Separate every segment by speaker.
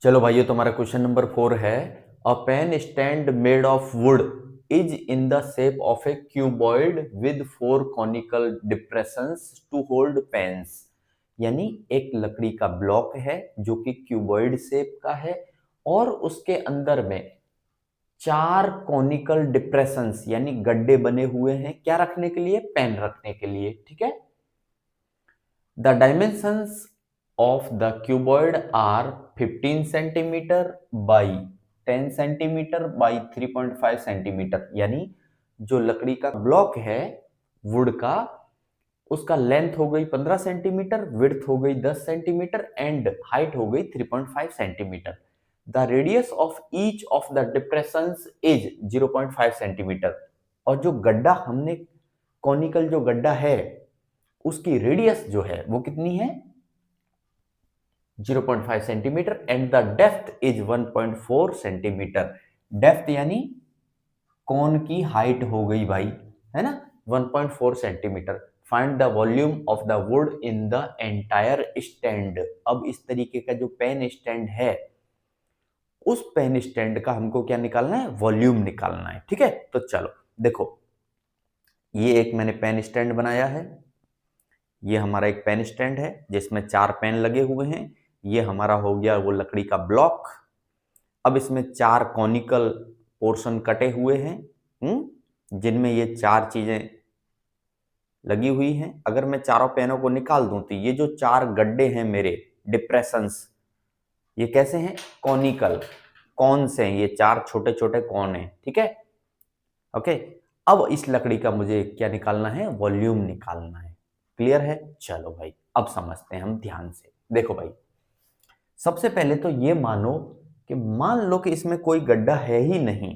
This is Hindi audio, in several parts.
Speaker 1: चलो भाइयों, तुम्हारा क्वेश्चन नंबर 4 है। A pen stand made of wood is in the shape of a cuboid with 4 conical depressions to hold pens. यानी एक लकड़ी का ब्लॉक है जो कि क्यूबॉइड शेप का है और उसके अंदर में 4 कॉनिकल डिप्रेशंस यानी गड्ढे बने हुए हैं, क्या रखने के लिए? पेन रखने के लिए। ठीक है। The dimensions of the cuboid are 15 centimeter by 10 centimeter by 3.5 centimeter। यानी जो लकड़ी का ब्लॉक है वुड का, उसका लेंथ हो गई 15 सेंटीमीटर, विड्थ हो गई 10 सेंटीमीटर एंड हाइट हो गई 3.5 centimetre. The radius of each of the depressions is 0.5 centimetre. और जो गड्ढा हमने, कॉनिकल जो गड्ढा है, उसकी रेडियस जो है वो कितनी है? 0.5 centimetre and the depth is 1.4 centimetre. Depth यानी कोन की हाइट हो गई भाई, है ना, 1.4 centimetre. Find the volume of the would in the entire stand. अब इस तरीके का जो पेन स्टैंड है, उस पेन स्टैंड का हमको क्या निकालना है? वॉल्यूम निकालना है। ठीक है, तो चलो देखो, ये एक मैंने पेन स्टैंड बनाया है। ये हमारा एक पेन स्टैंड है जिसमें 4 पेन लगे हुए हैं। ये हमारा हो गया वो लकड़ी का ब्लॉक। अब इसमें 4 कॉनिकल पोर्शन कटे हुए हैं, जिनमें ये 4 चीजें लगी हुई हैं। अगर मैं चारों पेनों को निकाल दूं तो ये जो 4 गड्ढे हैं मेरे, डिप्रेशंस, ये कैसे हैं? कॉनिकल, कौन से हैं? ये 4 छोटे छोटे कौन हैं। ठीक है, ओके। अब इस लकड़ी का मुझे क्या निकालना है? वॉल्यूम निकालना है। क्लियर है? चलो भाई, अब समझते हैं हम ध्यान से। देखो भाई, सबसे पहले तो ये मानो कि मान लो कि इसमें कोई गड्ढा है ही नहीं,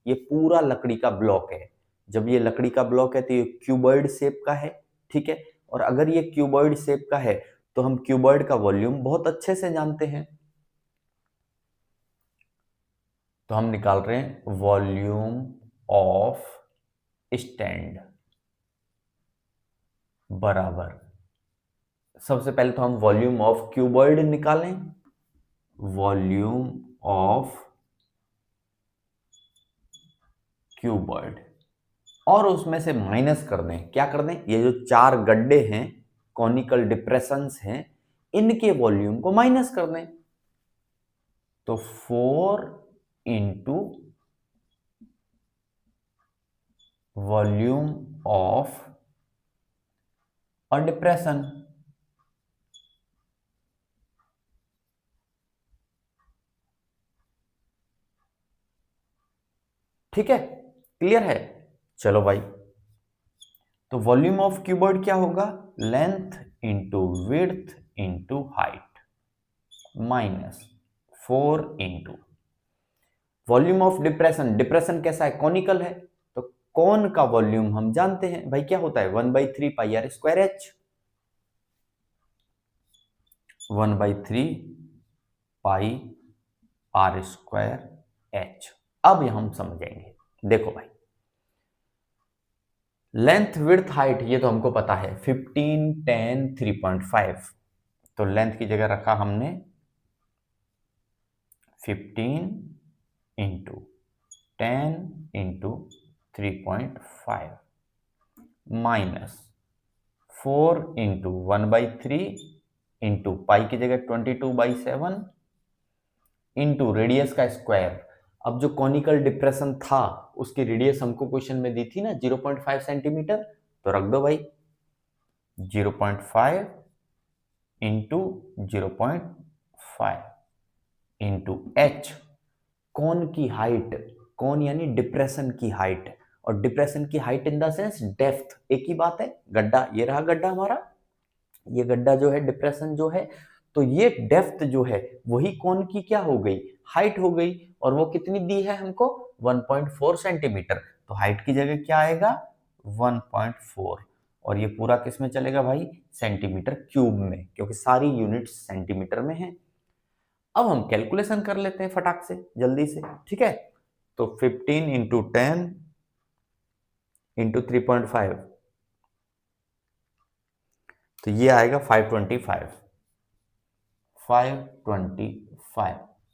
Speaker 1: ये पूरा लकड़ी का ब्लॉक है। जब ये लकड़ी का ब्लॉक है तो ये क्यूबॉइड शेप का है। ठीक है, और अगर ये क्यूबॉइड शेप का है तो हम क्यूबॉइड का वॉल्यूम बहुत अच्छे से जानते हैं। तो हम निकाल रहे हैं वॉल्यूम ऑफ स्टैंड बराबर, सबसे पहले तो हम वॉल्यूम ऑफ क्यूबॉइड निकालें। वॉल्यूम ऑफ क्यूबॉइड, और उसमें से माइनस कर दें। क्या कर दें? ये जो 4 गड्ढे हैं, कॉनिकल डिप्रेशंस हैं, इनके वॉल्यूम को माइनस कर दें। तो 4 into volume of a depression. ठीक है, क्लियर है? चलो भाई, तो वॉल्यूम ऑफ क्यूबॉइड क्या होगा? Length into width into height minus 4 into volume of depression. Depression कैसा है? कॉनिकल है, तो कौन का वॉल्यूम हम जानते हैं भाई, क्या होता है? 1/3 pi r square h. 1/3 pi r square h. अब हम समझेंगे। देखो भाई, लेंथ विड्थ हाइट ये तो हमको पता है, 15 10 3.5। तो लेंथ की जगह रखा हमने 15 into 10 into 3.5 minus 4 into 1/3 into pi की जगह 22/7 इंटू रेडियस का स्क्वायर। अब जो कॉनिकल डिप्रेशन था उसकी रेडियस हमको क्वेश्चन में दी थी ना, 0.5 सेंटीमीटर। तो रख दो भाई 0.5 इंटू 0.5 इंटू एच, कौन की हाइट, कौन यानी डिप्रेशन की हाइट, और डिप्रेशन की height in the sense depth, एक ही बात है। गड्ढा, ये रहा गड्ढा हमारा, ये गड्ढा जो है डिप्रेशन जो है, तो ये डेप्थ जो है वही कौन की क्या हो गई? हाइट हो गई। और वो कितनी दी है हमको? 1.4 सेंटीमीटर। तो हाइट की जगह क्या आएगा? 1.4। और ये पूरा किस में चलेगा भाई? सेंटीमीटर क्यूब में, क्योंकि सारी यूनिट सेंटीमीटर में है। अब हम कैलकुलेशन कर लेते हैं फटाक से, जल्दी से। ठीक है, तो 15 इंटू 10 इंटू 3.5, तो ये आएगा 525।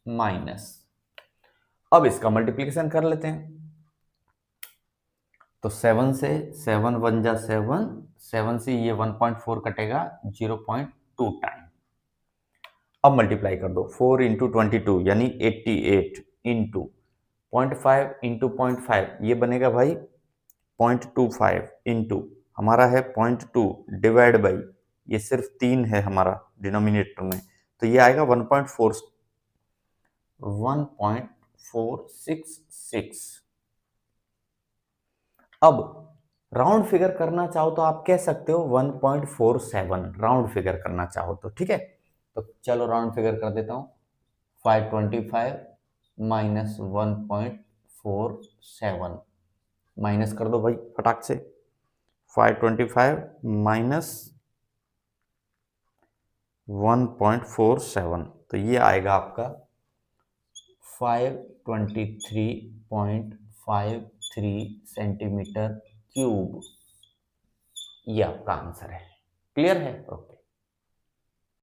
Speaker 1: माइनस, अब इसका मल्टीप्लिकेशन कर लेते हैं। तो 7 से 7 1 जा 7, 7 से ये 1.4 कटेगा 0.2 टाइम। अब मल्टीप्लाई कर दो, 4 इंटू 22 यानी 88 इंटू 0.5 इंटू 0.5 ये बनेगा भाई 0.25 इंटू हमारा है 0.2 डिवाइड बाई ये सिर्फ 3 है हमारा डिनोमिनेटर में, तो ये आएगा 1.466। अब राउंड फिगर करना चाहो तो आप कह सकते हो 1.47 राउंड फिगर करना चाहो तो, ठीक है। तो चलो राउंड फिगर कर देता हूं, 525 माइनस 1.47 माइनस कर दो भाई फटाक से, 525 माइनस 1.47 तो ये आएगा आपका 523.53 सेंटीमीटर क्यूब। ये आपका आंसर है। क्लियर है? ओके।